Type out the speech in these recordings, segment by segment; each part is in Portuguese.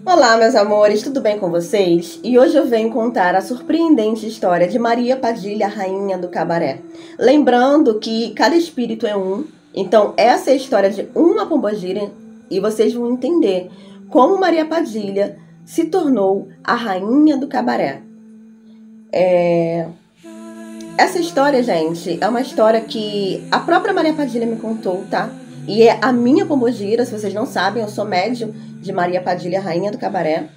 Olá, meus amores, tudo bem com vocês? E hoje eu venho contar a surpreendente história de Maria Padilha, rainha do cabaré. Lembrando que cada espírito é um, então essa é a história de uma pombogira e vocês vão entender como Maria Padilha se tornou a rainha do cabaré. Essa história, gente, é uma história que a própria Maria Padilha me contou, tá? E é a minha pombogira, se vocês não sabem, eu sou médium de Maria Padilha, rainha do cabaré.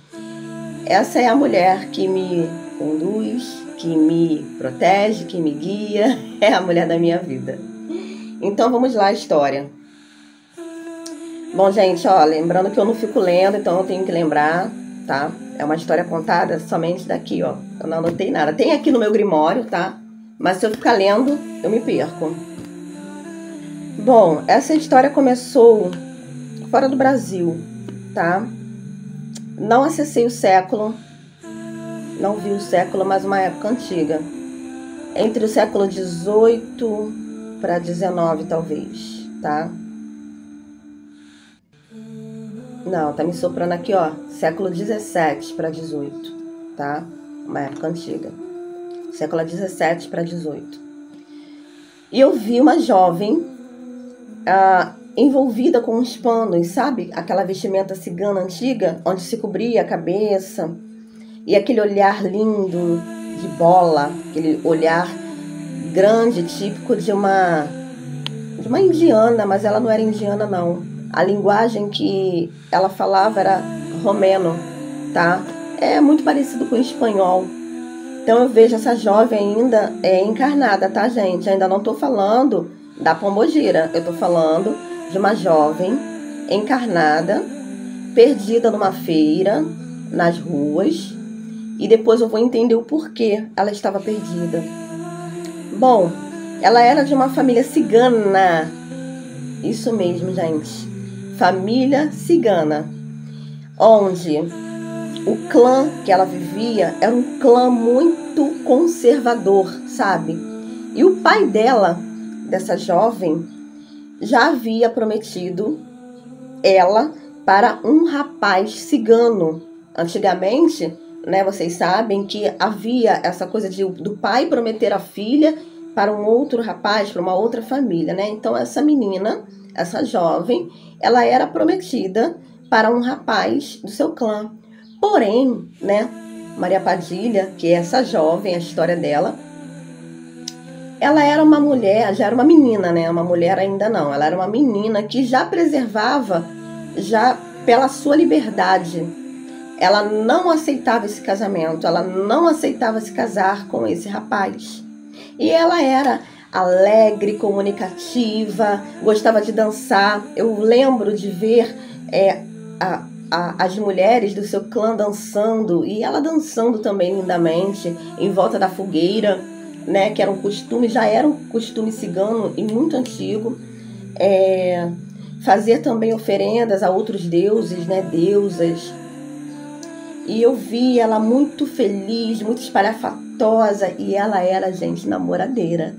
Essa é a mulher que me conduz, que me protege, que me guia, é a mulher da minha vida. Então vamos lá a história. Bom, gente, ó, lembrando que eu não fico lendo, então eu tenho que lembrar, tá? É uma história contada somente daqui, ó. Eu não anotei nada. Tem aqui no meu grimório, tá? Mas se eu ficar lendo, eu me perco. Bom, essa história começou fora do Brasil, tá? Não acessei o século, não vi o século, mas uma época antiga. Entre o século XVIII para XIX, talvez, tá? Não, tá me soprando aqui, ó, século XVII para XVIII, tá? Uma época antiga. Século XVII para XVIII. E eu vi uma jovem envolvida com uns panos, sabe? Aquela vestimenta cigana antiga, onde se cobria a cabeça. E aquele olhar lindo de bola, aquele olhar grande, típico de uma indiana, mas ela não era indiana, não. A linguagem que ela falava era romeno, tá? É muito parecido com o espanhol. Então eu vejo essa jovem ainda encarnada, tá, gente? Ainda não tô falando da pombogira. Eu tô falando de uma jovem encarnada, perdida numa feira, nas ruas. E depois eu vou entender o porquê ela estava perdida. Bom, ela era de uma família cigana. Isso mesmo, gente. Família cigana. Onde o clã que ela vivia era um clã muito conservador, sabe? E o pai dela, dessa jovem, já havia prometido ela para um rapaz cigano. Antigamente, né, vocês sabem que havia essa coisa do pai prometer a filha para um outro rapaz, para uma outra família, né? Então essa menina, essa jovem, ela era prometida para um rapaz do seu clã. Porém, né, Maria Padilha, que é essa jovem, a história dela, ela era uma mulher, já era uma menina, né? Uma mulher ainda não. Ela era uma menina que já preservava, já pela sua liberdade. Ela não aceitava esse casamento, ela não aceitava se casar com esse rapaz. E ela era alegre, comunicativa, gostava de dançar. Eu lembro de ver as mulheres do seu clã dançando, e ela dançando também lindamente, em volta da fogueira, né, que era um costume, já era um costume cigano e muito antigo. Fazer também oferendas a outros deuses, né, deusas. E eu vi ela muito feliz, muito espalhafatosa, e ela era, gente, namoradeira.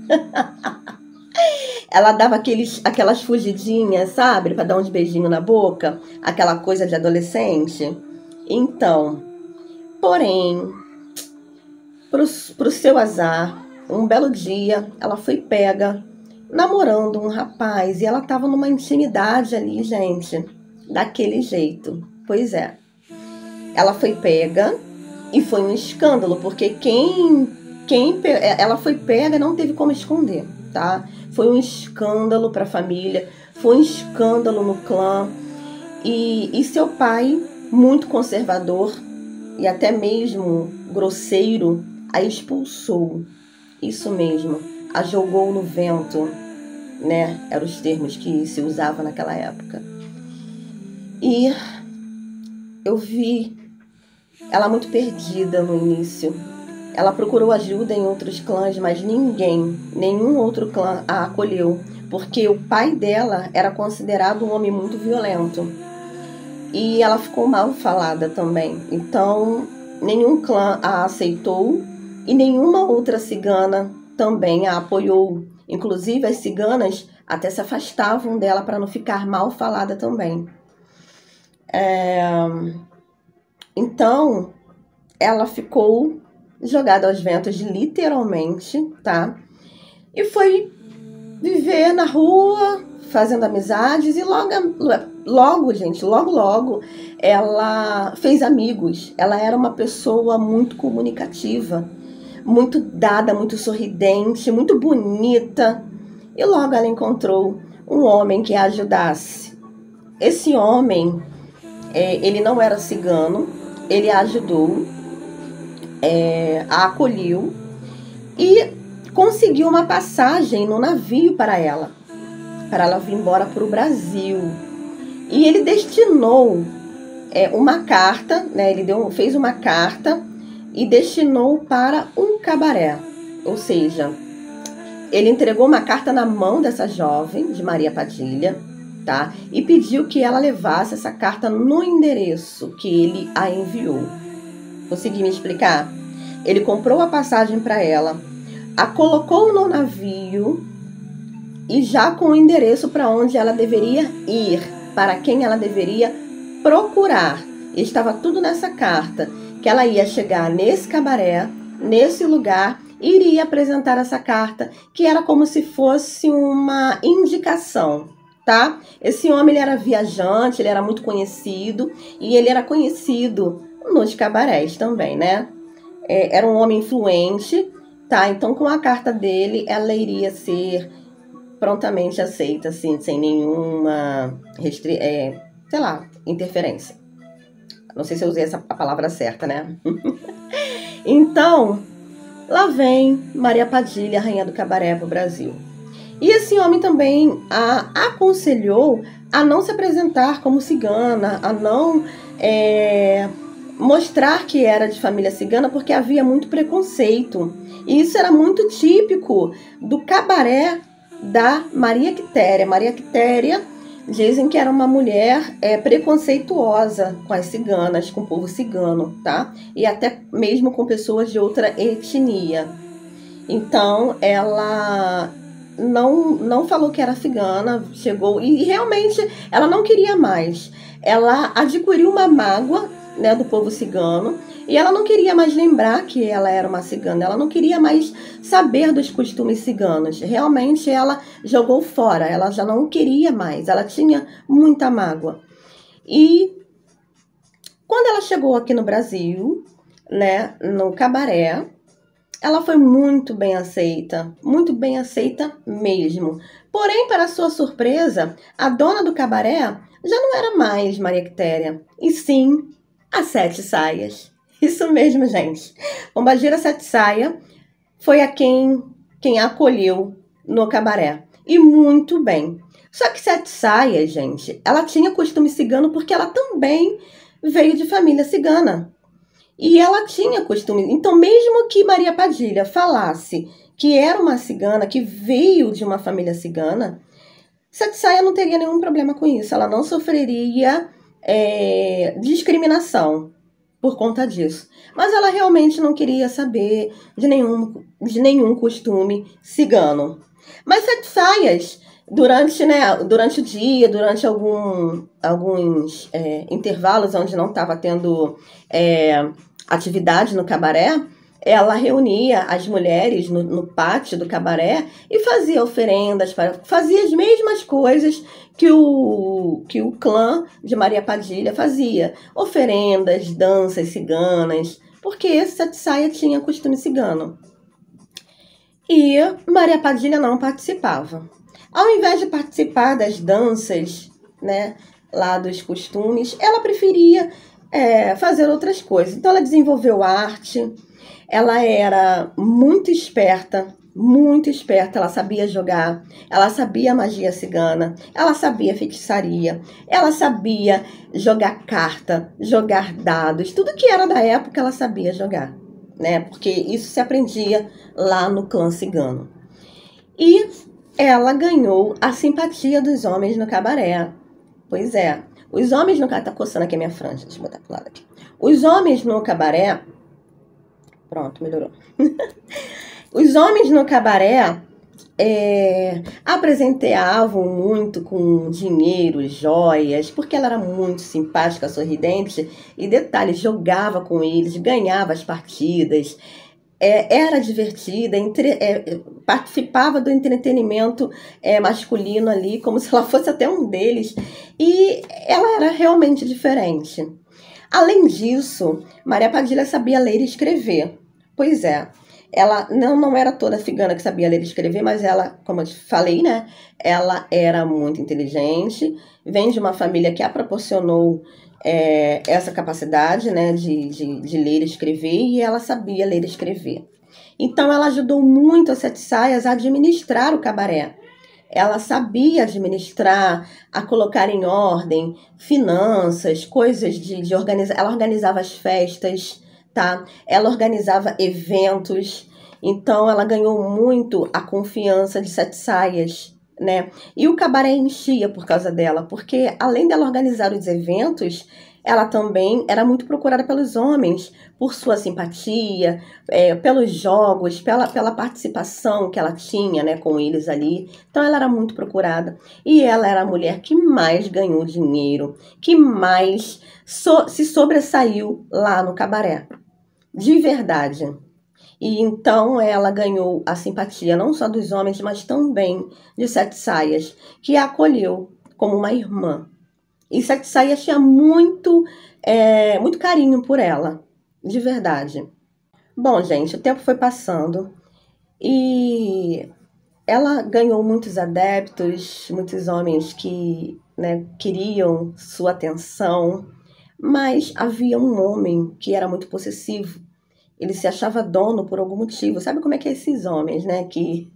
Ela dava aquelas fugidinhas, sabe? Para dar uns beijinhos na boca. Aquela coisa de adolescente. Então, porém, pro seu azar, um belo dia, ela foi pega namorando um rapaz. E ela tava numa intimidade ali, gente. Daquele jeito. Pois é. Ela foi pega e foi um escândalo. Porque ela foi pega e não teve como esconder, tá? Foi um escândalo para a família, foi um escândalo no clã. E seu pai, muito conservador e até mesmo grosseiro, a expulsou. Isso mesmo, a jogou no vento, né? Eram os termos que se usavam naquela época. E eu vi ela muito perdida no início. Ela procurou ajuda em outros clãs, mas nenhum outro clã a acolheu, porque o pai dela era considerado um homem muito violento. E ela ficou mal falada também. Então, nenhum clã a aceitou e nenhuma outra cigana também a apoiou. Inclusive, as ciganas até se afastavam dela para não ficar mal falada também. Então, ela ficou jogada aos ventos, literalmente, tá? E foi viver na rua, fazendo amizades, e logo, ela fez amigos. Ela era uma pessoa muito comunicativa, muito dada, muito sorridente, muito bonita. E logo ela encontrou um homem que a ajudasse. Esse homem, ele não era cigano, ele a ajudou, a acolheu e conseguiu uma passagem no navio para ela vir embora para o Brasil. E ele destinou uma carta, né? Ele fez uma carta e destinou para um cabaré. Ou seja, ele entregou uma carta na mão dessa jovem, de Maria Padilha, tá? E pediu que ela levasse essa carta no endereço que ele a enviou. Consegui me explicar? Ele comprou a passagem para ela, a colocou no navio e já com o endereço para onde ela deveria ir, para quem ela deveria procurar. E estava tudo nessa carta, que ela ia chegar nesse cabaré, nesse lugar, e iria apresentar essa carta, que era como se fosse uma indicação, tá? Esse homem, ele era viajante, ele era muito conhecido, e ele era conhecido nos cabarés também, né? Era um homem influente, tá? Então, com a carta dele, ela iria ser prontamente aceita, assim, sem nenhuma interferência. Não sei se eu usei a palavra certa, né? Então, lá vem Maria Padilha, rainha do cabaré, para o Brasil. E esse homem também a aconselhou a não se apresentar como cigana, a não mostrar que era de família cigana, porque havia muito preconceito. E isso era muito típico do cabaré da Maria Quitéria. Maria Quitéria, dizem que era uma mulher preconceituosa com as ciganas, com o povo cigano, tá? E até mesmo com pessoas de outra etnia. Então, ela não falou que era cigana, chegou e realmente ela não queria mais. Ela adquiriu uma mágoa, né, do povo cigano, e ela não queria mais lembrar que ela era uma cigana, ela não queria mais saber dos costumes ciganos. Realmente ela jogou fora, ela já não queria mais, ela tinha muita mágoa. E quando ela chegou aqui no Brasil, né, no cabaré, ela foi muito bem aceita mesmo. Porém, para sua surpresa, a dona do cabaré já não era mais Maria Quitéria, e sim a Sete Saias. Isso mesmo, gente. Pombagira Sete Saia foi quem a acolheu no cabaré. E muito bem. Só que Sete Saias, gente, ela tinha costume cigano porque ela também veio de família cigana. E ela tinha costume. Então, mesmo que Maria Padilha falasse que era uma cigana, que veio de uma família cigana, Sete Saia não teria nenhum problema com isso. Ela não sofreria discriminação por conta disso. Mas ela realmente não queria saber de nenhum costume cigano. Mas Sete Saias, durante o dia, durante alguns intervalos onde não estava tendo atividade no cabaré, ela reunia as mulheres no pátio do cabaré e fazia oferendas, fazia as mesmas coisas que o clã de Maria Padilha fazia. Oferendas, danças ciganas, porque Sete Saia tinha costume cigano. E Maria Padilha não participava. Ao invés de participar das danças, né, lá dos costumes, ela preferia fazer outras coisas. Então ela desenvolveu arte. Ela era muito esperta, ela sabia jogar, ela sabia magia cigana, ela sabia feitiçaria, ela sabia jogar carta, jogar dados, tudo que era da época ela sabia jogar, né? Porque isso se aprendia lá no clã cigano. E ela ganhou a simpatia dos homens no cabaré. Pois é, os homens no cabaré... Tá coçando aqui a minha franja, deixa eu botar pro lado aqui. Os homens no cabaré... Pronto, melhorou. Os homens no cabaré, a presenteavam muito com dinheiro, joias, porque ela era muito simpática, sorridente, e detalhe, jogava com eles, ganhava as partidas, era divertida, participava do entretenimento masculino ali, como se ela fosse até um deles, e ela era realmente diferente. Além disso, Maria Padilha sabia ler e escrever. Pois é, ela não era toda cigana que sabia ler e escrever, mas ela, como eu te falei, né? Ela era muito inteligente, vem de uma família que a proporcionou essa capacidade, né, de ler e escrever, e ela sabia ler e escrever. Então, ela ajudou muito a Sete Saias a administrar o cabaré. Ela sabia administrar, a colocar em ordem finanças, coisas de organizar. Ela organizava as festas, tá? Ela organizava eventos. Então, ela ganhou muito a confiança de Sete Saias, né? E o cabaré enchia por causa dela, porque além dela organizar os eventos, ela também era muito procurada pelos homens por sua simpatia, pelos jogos, pela participação que ela tinha, né, com eles ali. Então ela era muito procurada. E ela era a mulher que mais ganhou dinheiro, que mais se sobressaiu lá no cabaré. De verdade. E então ela ganhou a simpatia não só dos homens, mas também de Sete Saias, que a acolheu como uma irmã. E Sete Saias tinha muito carinho por ela, de verdade. Bom, gente, o tempo foi passando e ela ganhou muitos adeptos, muitos homens que, né, queriam sua atenção, mas havia um homem que era muito possessivo. Ele se achava dono por algum motivo. Sabe como é que é esses homens, né? Que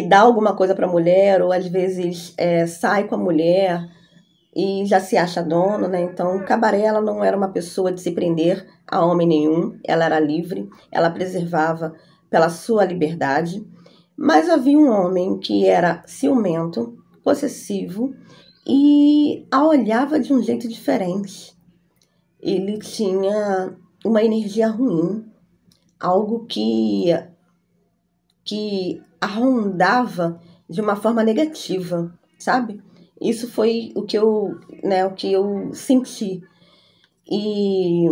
dá alguma coisa para a mulher, ou às vezes sai com a mulher e já se acha dono, né? Então, Cabaré, ela não era uma pessoa de se prender a homem nenhum. Ela era livre, ela preservava pela sua liberdade. Mas havia um homem que era ciumento, possessivo e a olhava de um jeito diferente. Ele tinha uma energia ruim, algo que a rondava de uma forma negativa, sabe? Isso foi o que eu senti. E,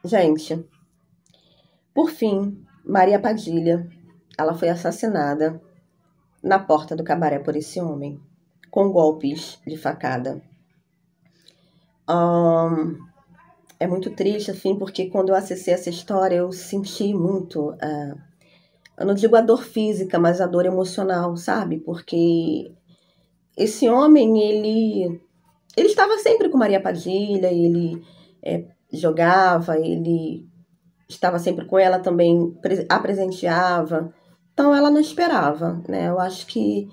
gente, por fim, Maria Padilha, ela foi assassinada na porta do cabaré por esse homem, com golpes de facada. É muito triste, assim, porque quando eu acessei essa história, eu senti muito, eu não digo a dor física, mas a dor emocional, sabe? Porque esse homem, ele estava sempre com Maria Padilha, ele jogava, ele estava sempre com ela também, a presenteava. Então ela não esperava, né? Eu acho que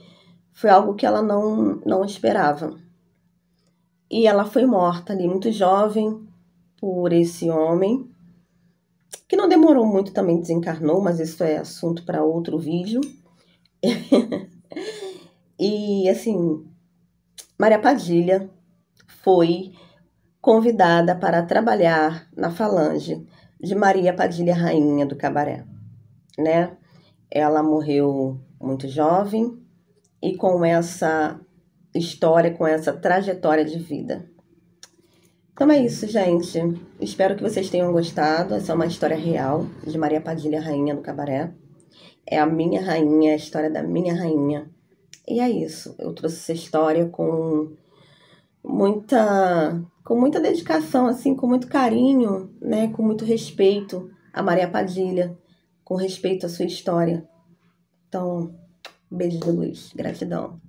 foi algo que ela não esperava. E ela foi morta ali, muito jovem, por esse homem, que não demorou muito também, desencarnou, mas isso é assunto para outro vídeo. E assim, Maria Padilha foi convidada para trabalhar na falange de Maria Padilha, rainha do cabaré, né? Ela morreu muito jovem e com essa história, com essa trajetória de vida. Então é isso, gente. Espero que vocês tenham gostado. Essa é uma história real de Maria Padilha, rainha do cabaré. É a minha rainha, a história da minha rainha. E é isso. Eu trouxe essa história com muita dedicação, assim, com muito carinho, né? Com muito respeito a Maria Padilha, com respeito à sua história. Então, beijo de luz. Gratidão.